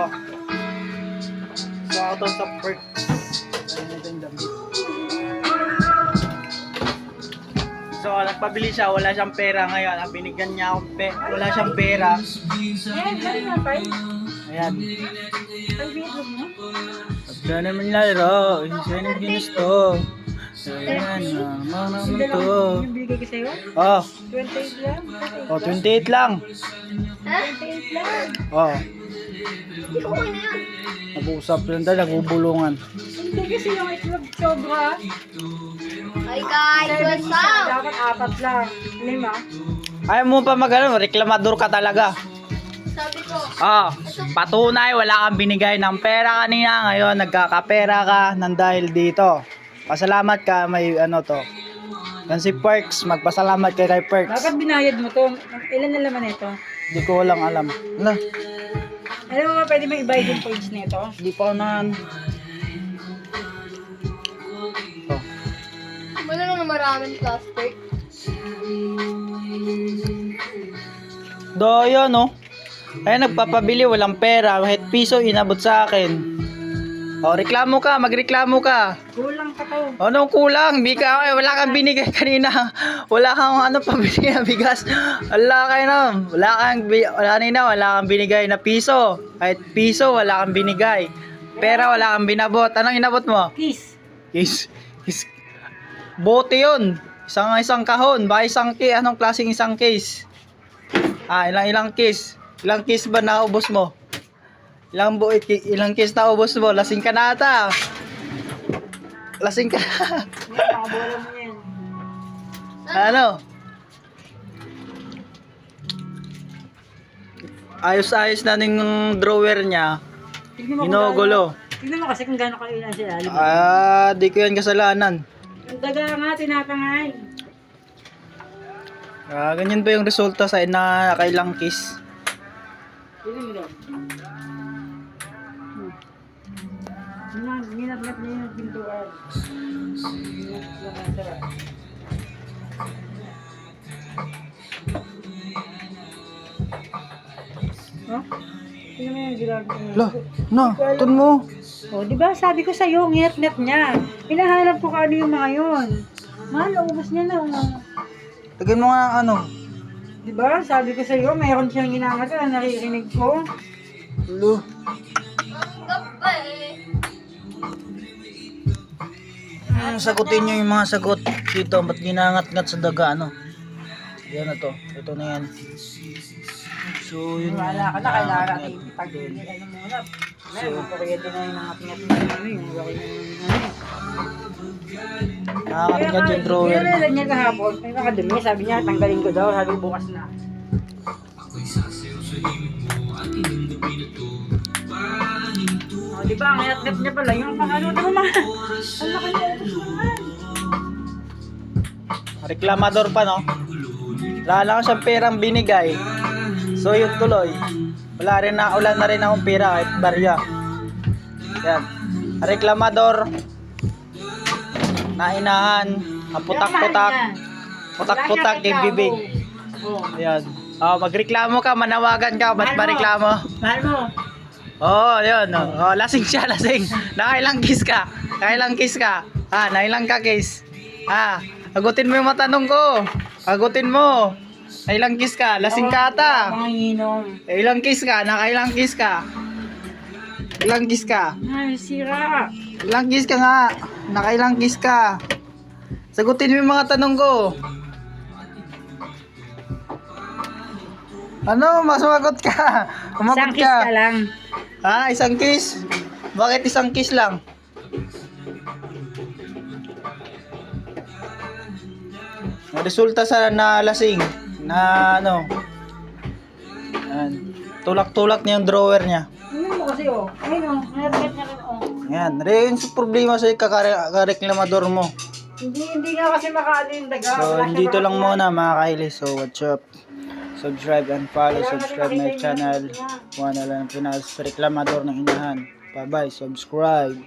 to. So ako to sa perk. Ayun ito yung damit. So nagpabili siya, wala siyang pera ngayon. Ang binigyan niya akong wala siyang pera. Ayan. Pagka naman laro, siya nang ginusto. Ayan, mga naman to. Yung bigay ko sa'yo? Oh, 28 lang? oh, 28 lang. 28 lang? Oh, Hindi ko na yan. nag-uusap lang tayo, nagubulungan. Hindi kasi yung itlog sobra. Hi guys, what's up? Dapat 4 lang. 5. Ayaw mo pa mag-ano, reklamador ka talaga. Sabi ko, Ah, patunay, wala kang binigay ng pera kanina. Ngayon, nagkakapera ka ng dahil dito. Pasalamat ka, may ano to. Yan si Perks, magpasalamat kay Perks. Dapat binayad mo to. Ilan na laman ito? Hindi ko walang alam. Ano? Alam mo ba pwede mo i-buy yung page nito? Hindi pa ako na ano. Oh. wala nang maraming plastic. Do, yun, no? Ay, nagpapabili, walang pera. Kahit piso, inabot sa akin. O, reklamo ka, magreklamo ka. Kulang ka to. Anong kulang? Wala kang binigay kanina. Wala kang ano pabili na bigas. Wala kayo na. Wala kang binigay na piso. Kahit piso, wala kang binigay. Pera, wala kang binabot. Anong inabot mo? Kiss. Is bote yun. Isang kahon. Ba anong klaseng isang case? Ah, ilang case? Ilang case ba naubos mo? Ilang case naubos mo? Lasing ka na ata. Lasing ka na. Nakabola mo yan. Ano? Ayos-ayos na yung drawer niya. Tignan mo kung Ginugulo. gaano- Tignan mo kasi kung gaano kailan sila. Ah, di ko yan kasalanan. Ang daga nga, tinatangay. Ah, ganyan ba yung resulta sa nakailang case? Tignan mo daw. Ginat-gat niya yung pintuan. Ginat-gat. Huh? Tingnan mo yung ginagawa niya. Lah, na, tun mo. O, di ba sabi ko sa'yo, nget-net niya. Hinahanap ko kung ano yung mga yun. Mahal, naubos niya na. Lagyan mo nga ano. Di ba? Sabi ko sa'yo, mayroon siyang ginagawa, naririnig ko. Lo. Sagutin nyo yung mga sagot dito. Ba't ginangat-ngat sa daga, ano? Yan na to. Ito na yan. So, yun. Wala ka na, kailangan natin pag-init. Ano muna? Ngayon, kuryente na yung nangat-ngat na ano yung laki na yung ano. Nakakat yung drawer. Kaya niya kahapon, may mga dumi. Sabi niya, tanggalin ko daw. Sabi ko, bukas na. O, di ba? Ang ngat-ngat niya pala. Yung pang ano, di ba mga? Ang laki niya. Reklamador pa, no? Wala lang siyang perang binigay. So, yun tuloy. Wala na rin akong pera kahit barya. Yan. Reklamador. Nainahan. Ang putak-putak. Putak-putak yung bibig. Oh. Ayan. Oh, magreklamo ka, manawagan ka. Ba't ba reklamo? Mahal mo. Oh, yun. Oh, lasing siya, lasing. Nakailang kiss ka? Nakailang kiss ka? Ah, nakailang ka kiss? Ah, agutin mo yung matanong ko. Agutin mo. Nakailang kiss ka? Lasing ka ata. Mga inom. Ilang kiss ka? Nakailang kiss ka? Ilang kiss ka? Ay, sira. Ilang kiss ka nga? Nakailang kiss ka? Sagutin mo yung mga tanong ko. Ano? Masumagot ka. Umagot Isang kiss ka lang. Ha? Isang kiss? Bakit isang kiss lang? Resulta sa nalasing na ano. Ayan. Tulak-tulak niya yung drawer niya. Ano mo kasi oh. Ayun oh. Nag-get niya rin oh. Ayan. Rin yung problema sa kareklamador mo. Hindi nga kasi makaano yung daga. So, Wala siya dito lang makakuha. muna mga kaili. So, what's up? Subscribe and follow. Subscribe my channel. Kung ano lang pinas reklamador ng inahan. Bye-bye. Subscribe.